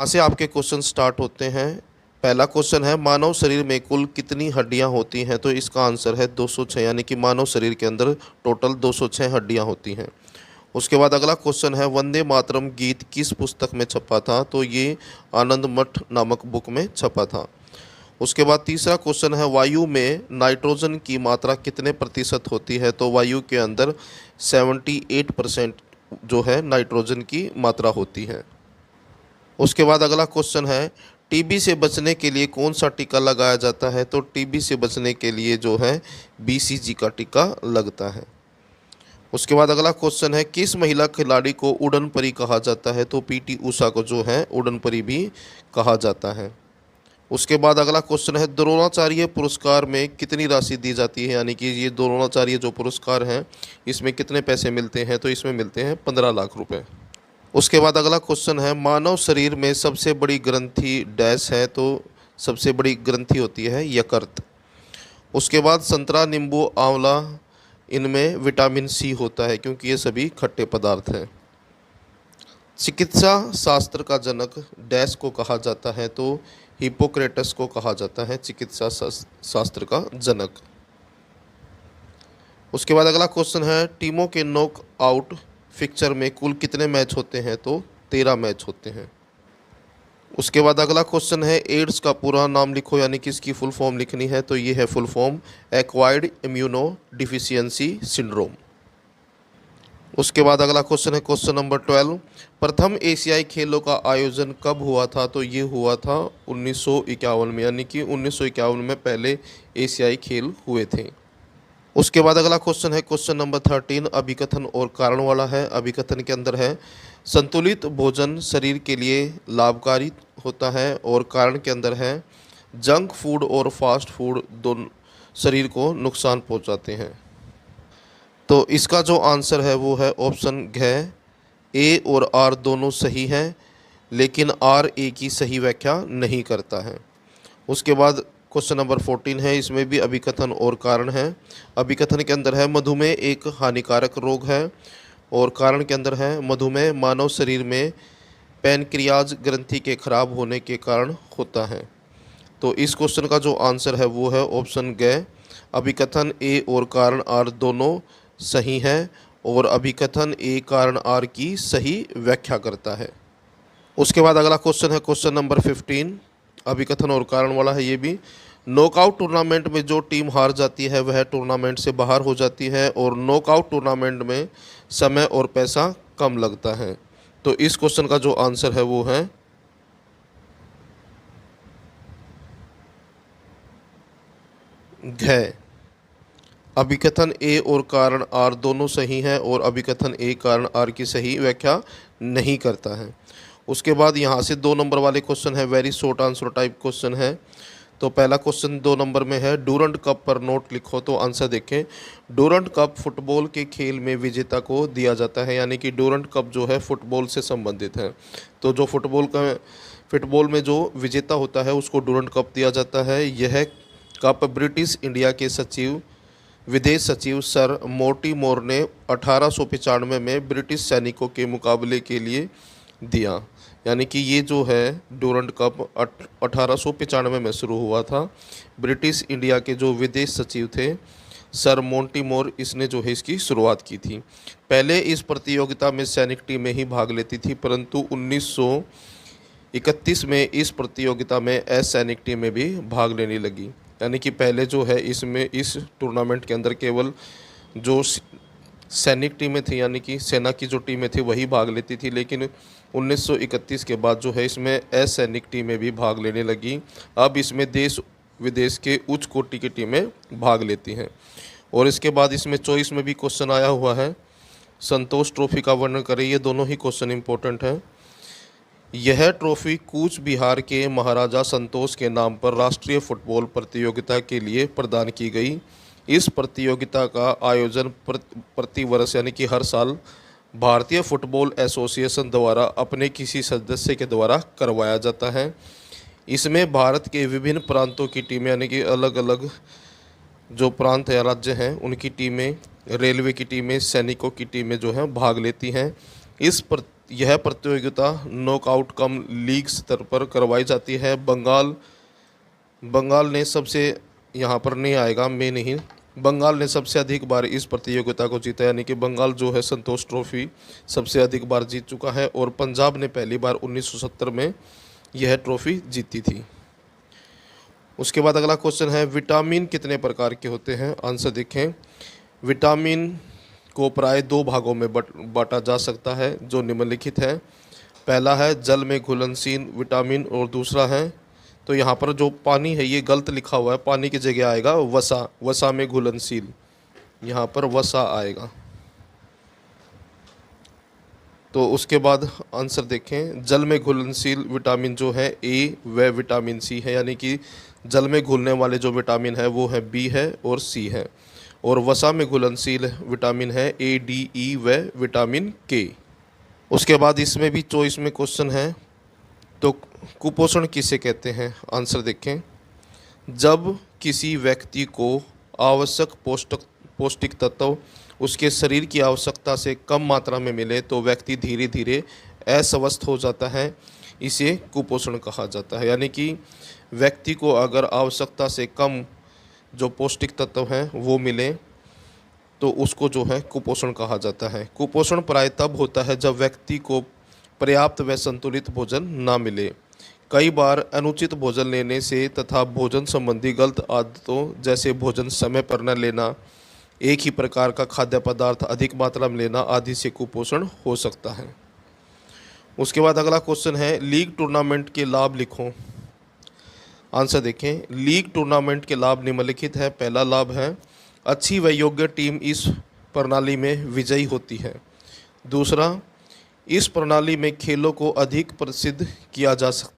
यहाँ से आपके क्वेश्चन स्टार्ट होते हैं। पहला क्वेश्चन है, मानव शरीर में कुल कितनी हड्डियाँ होती हैं? तो इसका आंसर है 206, यानी कि मानव शरीर के अंदर टोटल 206 हड्डियाँ होती हैं। उसके बाद अगला क्वेश्चन है, वंदे मातरम गीत किस पुस्तक में छपा था? तो ये आनंद मठ नामक बुक में छपा था। उसके बाद तीसरा क्वेश्चन है, वायु में नाइट्रोजन की मात्रा कितने प्रतिशत होती है? तो वायु के अंदर 78% जो है नाइट्रोजन की मात्रा होती है। उसके बाद अगला क्वेश्चन है, टीबी से बचने के लिए कौन सा टीका लगाया जाता है? तो टीबी से बचने के लिए जो है बीसीजी का टीका लगता है। उसके बाद अगला क्वेश्चन है, किस महिला खिलाड़ी को उड़न परी कहा जाता है? तो पीटी उषा को जो है उड़न परी भी कहा जाता है। उसके बाद अगला क्वेश्चन है, द्रोणाचार्य पुरस्कार में कितनी राशि दी जाती है? यानी कि ये द्रोणाचार्य जो पुरस्कार हैं इसमें कितने पैसे मिलते हैं? तो इसमें मिलते हैं 15 लाख रुपए। उसके बाद अगला क्वेश्चन है, मानव शरीर में सबसे बड़ी ग्रंथि डैश है? तो सबसे बड़ी ग्रंथि होती है यकृत। उसके बाद संतरा, नींबू, आंवला, इनमें विटामिन सी होता है क्योंकि ये सभी खट्टे पदार्थ हैं। चिकित्सा शास्त्र का जनक डैश को कहा जाता है? तो हिप्पोक्रेटस को कहा जाता है चिकित्सा शास्त्र का जनक। उसके बाद अगला क्वेश्चन है, टीमों के नॉक आउट फिक्चर में कुल कितने मैच होते हैं? तो 13 मैच होते हैं। उसके बाद अगला क्वेश्चन है, एड्स का पूरा नाम लिखो, यानी कि इसकी फुल फॉर्म लिखनी है। तो ये है full form, acquired immuno deficiency syndrome. उसके बाद अगला क्वेश्चन है क्वेश्चन नंबर 12, प्रथम एशियाई खेलों का आयोजन कब हुआ था? तो ये हुआ था 1951 में, यानी कि 1951 में पहले एशियाई खेल हुए थे। उसके बाद अगला क्वेश्चन है क्वेश्चन नंबर 13, अभिकथन और कारण वाला है। अभिकथन के अंदर है, संतुलित भोजन शरीर के लिए लाभकारी होता है, और कारण के अंदर है, जंक फूड और फास्ट फूड दोनों शरीर को नुकसान पहुंचाते हैं। तो इसका जो आंसर है वो है ऑप्शन घ, ए और आर दोनों सही हैं, लेकिन आर ए की सही व्याख्या नहीं करता है। उसके बाद क्वेश्चन नंबर 14 है, इसमें भी अभिकथन और कारण है। अभिकथन के अंदर है, मधुमेह एक हानिकारक रोग है, और कारण के अंदर है, मधुमेह मानव शरीर में पैनक्रियाज ग्रंथि के खराब होने के कारण होता है। तो इस क्वेश्चन का जो आंसर है वो है ऑप्शन ग, अभिकथन ए और कारण आर दोनों सही है, और अभिकथन ए कारण आर की सही व्याख्या करता है। उसके बाद अगला क्वेश्चन है क्वेश्चन नंबर 15, अभिकथन और कारण वाला है ये भी। नॉकआउट टूर्नामेंट में जो टीम हार जाती है वह टूर्नामेंट से बाहर हो जाती है, और नॉकआउट टूर्नामेंट में समय और पैसा कम लगता है। तो इस क्वेश्चन का जो आंसर है वो है घ, अभिकथन ए और कारण आर दोनों सही हैं, और अभिकथन ए कारण आर की सही व्याख्या नहीं करता है। उसके बाद यहाँ से 2 नंबर वाले क्वेश्चन है, very short answer type question है। तो पहला क्वेश्चन 2 नंबर में है, डूरंट कप पर नोट लिखो। तो आंसर देखें, डूरंट कप फुटबॉल के खेल में विजेता को दिया जाता है, यानी कि डूरंट कप जो है फुटबॉल से संबंधित है। तो जो फुटबॉल में जो विजेता होता है उसको डूरंट कप दिया जाता है। यह कप ब्रिटिश इंडिया के विदेश सचिव सर मोर्टिमोर ने 1895 में ब्रिटिश सैनिकों के मुकाबले के लिए दिया, यानी कि ये जो है डूरंट कप 1895 में शुरू हुआ था। ब्रिटिश इंडिया के जो विदेश सचिव थे सर मोंटीमोर, इसने जो है इसकी शुरुआत की थी। पहले इस प्रतियोगिता में सैनिक टीमें ही भाग लेती थी, परंतु 1931 में इस प्रतियोगिता में असैनिक टीमें भी भाग लेने लगी। यानी कि पहले जो है इसमें इस टूर्नामेंट के अंदर केवल जो सैनिक टीमें थी, यानी कि सेना की जो टीमें थी वही भाग लेती थी, लेकिन 1931 के बाद जो है इसमें असैनिक टीमें भी भाग लेने लगी। अब इसमें देश विदेश के उच्च कोटि की टीमें भाग लेती हैं। और इसके बाद इसमें चॉइस में भी क्वेश्चन आया हुआ है, संतोष ट्रॉफी का वर्णन करें। ये दोनों ही क्वेश्चन इंपॉर्टेंट हैं। यह ट्रॉफी कूच बिहार के महाराजा संतोष के नाम पर राष्ट्रीय फुटबॉल प्रतियोगिता के लिए प्रदान की गई। इस प्रतियोगिता का आयोजन प्रति वर्ष, यानी कि हर साल, भारतीय फुटबॉल एसोसिएशन द्वारा अपने किसी सदस्य के द्वारा करवाया जाता है। इसमें भारत के विभिन्न प्रांतों की टीमें, यानी कि अलग अलग जो प्रांत या राज्य हैं उनकी टीमें, रेलवे की टीमें, सैनिकों की टीमें जो हैं भाग लेती हैं। यह प्रतियोगिता नॉकआउट कम लीग स्तर पर करवाई जाती है। बंगाल ने सबसे, यहाँ पर नहीं आएगा, मैं नहीं, बंगाल ने सबसे अधिक बार इस प्रतियोगिता को जीता, यानी कि बंगाल जो है संतोष ट्रॉफी सबसे अधिक बार जीत चुका है। और पंजाब ने पहली बार 1970 में यह ट्रॉफी जीती थी। उसके बाद अगला क्वेश्चन है, विटामिन कितने प्रकार के होते हैं? आंसर देखें। विटामिन को प्राय दो भागों में बांटा जा सकता है, जो निम्नलिखित है। पहला है जल में घुलनशील विटामिन और दूसरा है, तो यहाँ पर जो पानी है ये गलत लिखा हुआ है, पानी की जगह आएगा वसा, वसा में घुलनशील, यहाँ पर वसा आएगा। तो उसके बाद आंसर देखें, जल में घुलनशील विटामिन जो है ए व विटामिन सी है, यानी कि जल में घुलने वाले जो विटामिन है वो है बी है और सी है। और वसा में घुलनशील विटामिन है ए डी ई व विटामिन के। उसके बाद इसमें भी चॉइस में क्वेश्चन है, तो कुपोषण किसे कहते हैं? आंसर देखें। जब किसी व्यक्ति को आवश्यक पौष्टिक तत्व उसके शरीर की आवश्यकता से कम मात्रा में मिले तो व्यक्ति धीरे धीरे अस्वस्थ हो जाता है, इसे कुपोषण कहा जाता है। यानी कि व्यक्ति को अगर आवश्यकता से कम जो पौष्टिक तत्व हैं वो मिले तो उसको जो है कुपोषण कहा जाता है। कुपोषण प्राय तब होता है जब व्यक्ति को पर्याप्त व संतुलित भोजन ना मिले। कई बार अनुचित भोजन लेने से तथा भोजन संबंधी गलत आदतों जैसे भोजन समय पर न लेना, एक ही प्रकार का खाद्य पदार्थ अधिक मात्रा में लेना आदि से कुपोषण हो सकता है। उसके बाद अगला क्वेश्चन है, लीग टूर्नामेंट के लाभ लिखो। आंसर देखें। लीग टूर्नामेंट के लाभ निम्नलिखित है। पहला लाभ है, अच्छी व योग्य टीम इस प्रणाली में विजयी होती है। दूसरा, इस प्रणाली में खेलों को अधिक प्रसिद्ध किया जा सकता